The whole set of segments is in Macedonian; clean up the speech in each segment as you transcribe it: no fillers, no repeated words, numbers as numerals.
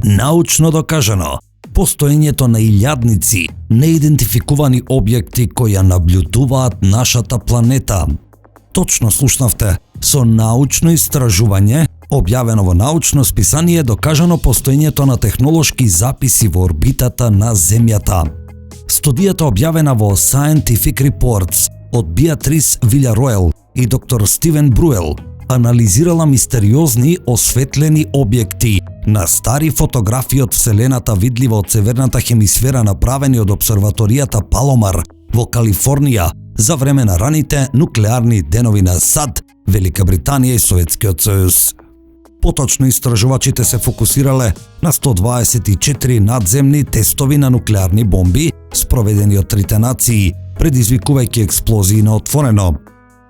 научно докажано постоењето на илјадници неидентификувани објекти кои ја наблюдуваат нашата планета. Точно слушнавте, со научно истражување, објавено во научно списание, докажано постоењето на технолошки записи во орбитата на Земјата. Студијата објавена во Scientific Reports од Беатрис Вилјароел и доктор Стивен Бруел анализирала мистериозни осветлени објекти на стари фотографии од Вселената видливо од северната хемисфера направени од обсерваторијата Паломар во Калифорнија за време на раните нуклеарни денови на САД, Велика Британија и Советскиот сојуз. Поточно истражувачите се фокусирале на 124 надземни тестови на нуклеарни бомби спроведени од трите нации, предизвикувајќи експлозии на отворено.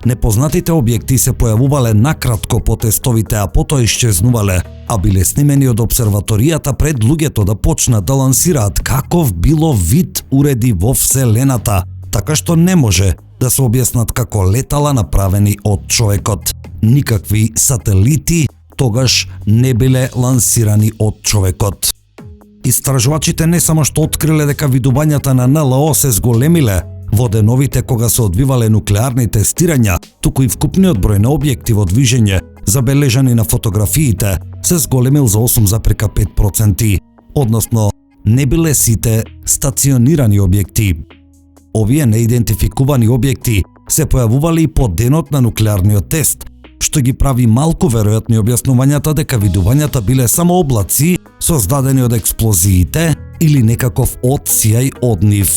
Непознатите објекти се појавувале накратко по тестовите, а потоа исчезнувале, а биле снимени од обсерваторијата пред луѓето да почнат да лансираат каков било вид уреди во Вселената, така што не може да се објаснат како летала направени од човекот. Никакви сателити тогаш не биле лансирани од човекот. Истражувачите не само што откриле дека видувањата на НЛО се зголемиле во деновите кога се одвивале нуклеарни тестирања, туку и вкупниот број на објекти во движење, забележани на фотографиите, се зголемил за 8,5%, односно не биле сите стационирани објекти. Овие неидентификувани објекти се појавувале и по денот на нуклеарниот тест, што ги прави малку веројатни објаснувањата дека видувањата биле само облаци создадени од експлозиите или некаков одсјај од нив.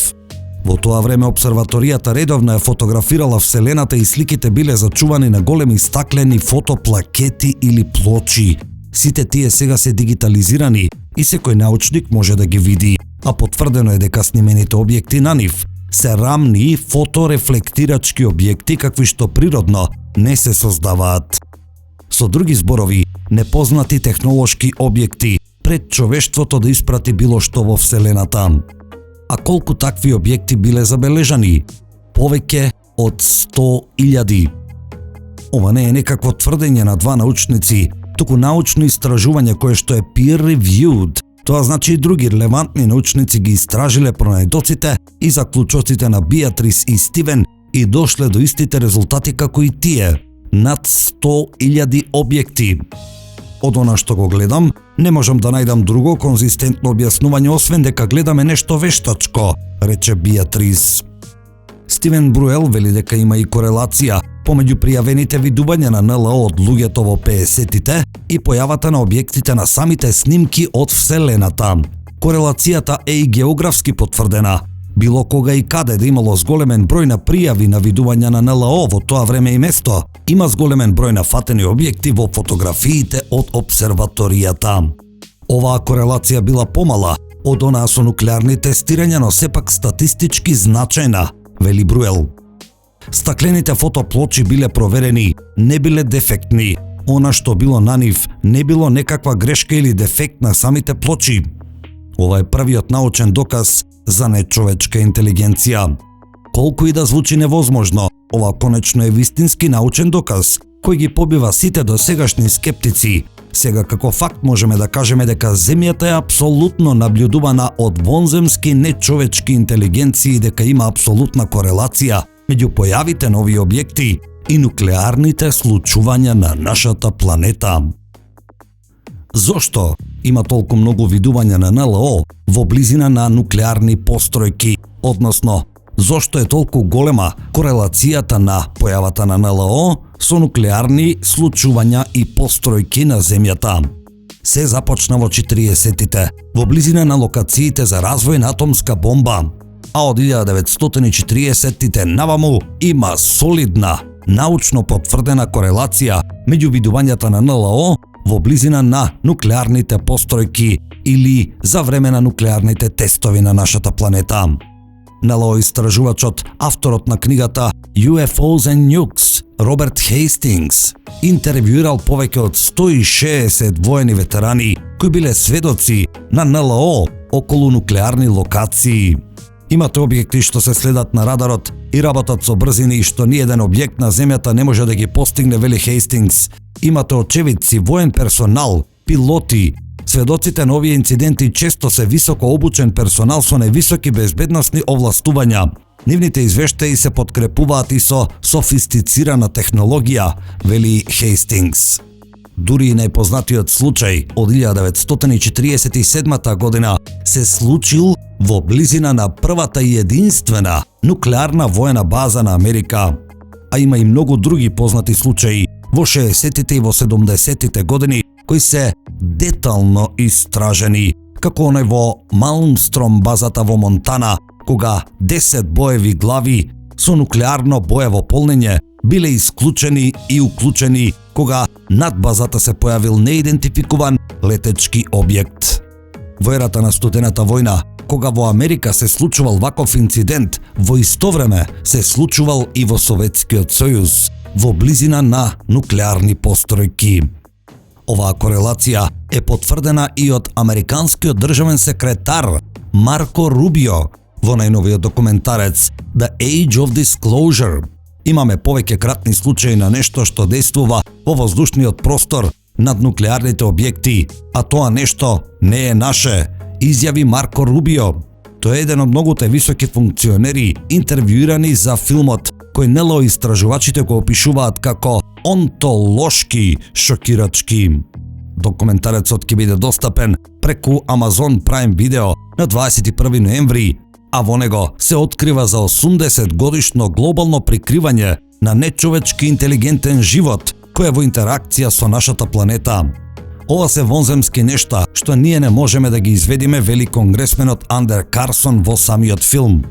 Во тоа време обсерваторијата редовно ја фотографирала Вселената и сликите биле зачувани на големи стаклени фотоплакети или плочи. Сите тие сега се дигитализирани и секој научник може да ги види, а потврдено е дека снимените објекти на нив се рамни фоторефлектирачки објекти какви што природно не се создаваат. Со други зборови, непознати технолошки објекти пред човештвото да испрати било што во Вселената. А колку такви објекти биле забележани? Повеќе од 100.000. Ова не е некакво тврдење на два научници, туку научно истражување кое што е peer-reviewed. Тоа значи и други релевантни научници ги истражиле пронајдоците и заклучоците на Беатрис и Стивен и дошле до истите резултати како и тие. Над 100.000 објекти. Од она што го гледам, не можам да најдам друго конзистентно објаснување освен дека гледаме нешто вештачко, рече Беатрис. Стивен Бруел вели дека има и корелација помеѓу пријавените видувања на НЛО од луѓето во 50-тите и појавата на објектите на самите снимки од Вселената. Корелацијата е и географски потврдена. Било кога и каде да имало зголемен број на пријави на видувања на НЛО во тоа време и место, има зголемен број на фатени објекти во фотографиите од обсерваторијата. Оваа корелација била помала од онаа со нуклеарни тестирања, но сепак статистички значајна, вели Бруел. Стаклените фотоплочи биле проверени, не биле дефектни. Она што било на нив не било некаква грешка или дефект на самите плочи. Ова е првиот научен доказ за нечовечка интелигенција. Колку и да звучи невозможно, ова конечно е вистински научен доказ, кој ги побива сите досегашни скептици. Сега како факт можеме да кажеме дека Земјата е апсолутно наблюдувана од вонземски нечовечки интелигенции и дека има апсолутна корелација меѓу појавите на овие објекти и нуклеарните случувања на нашата планета. Зошто има толку многу видувања на НЛО во близина на нуклеарни постројки, односно, зошто е толку голема корелацијата на појавата на НЛО со нуклеарни случувања и постројки на Земјата? Се започна во 40-тите, во близина на локациите за развој на атомска бомба, а од 1940-тите наваму има солидна, научно потврдена корелација меѓу видувањата на НЛО во близина на нуклеарните постројки или за време на нуклеарните тестови на нашата планета. НЛО истражувачот, авторот на книгата UFOs and Nukes, Роберт Хейстингс, интервјуирал повеќе од 160 воени ветерани кои биле сведоци на НЛО околу нуклеарни локации. Имате објекти што се следат на радарот и работат со брзини и што ниеден објект на Земјата не може да ги постигне, вели Хейстингс. Имате очевидци, воен персонал, пилоти, сведоците на овие инциденти често се високо обучен персонал со невисоки безбедносни овластувања. Нивните извештаи се подкрепуваат и со софистицирана технологија, вели Хейстингс. Дури и најпознатиот случај од 1947 година се случил во близина на првата и единствена нуклеарна воена база на Америка. А има и многу други познати случаи во 60-тите и во 70-тите години кои се детално истражени, како оној во Малмстром базата во Монтана, кога 10 боеви глави со нуклеарно боево полнење биле исклучени и уклучени кога над базата се појавил неидентификуван летечки објект. Во ерата на студената војна, кога во Америка се случувал ваков инцидент, во исто време се случувал и во Советскиот сојуз, во близина на нуклеарни постројки. Оваа корелација е потврдена и од американскиот државен секретар Марко Рубио во најновиот документарец The Age of Disclosure. Имаме повеќе кратни случаи на нешто што действува во воздушниот простор над нуклеарните објекти, а тоа нешто не е наше, изјави Марко Рубио. Тој е еден од многуте високи функционери интервјуирани за филмот, кој НЛО истражувачите го опишуваат како онтолошки шокирачки. Документарецот ќе биде достапен преку Amazon Prime Video на 21 ноември, а во него се открива за 80 годишно глобално прикривање на нечовечки интелигентен живот кој е во интеракција со нашата планета. Ова се вонземски нешта што ние не можеме да ги изведиме, вели конгресменот Андер Карсон во самиот филм.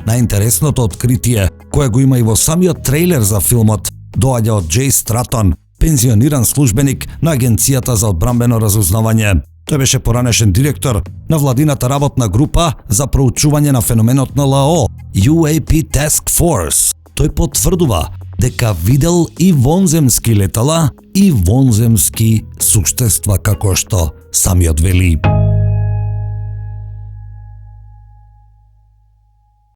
Најинтересното откритие, кое го има и во самиот трейлер за филмот, доаѓа од Джей Стратон, пензиониран службеник на Агенцијата за одбрамбено разузнавање. Тој беше поранешен директор на владината работна група за проучување на феноменот на ЛАО, UAP Task Force. Тој потврдува дека видел и вонземски летала и вонземски суштества, како што самиот вели.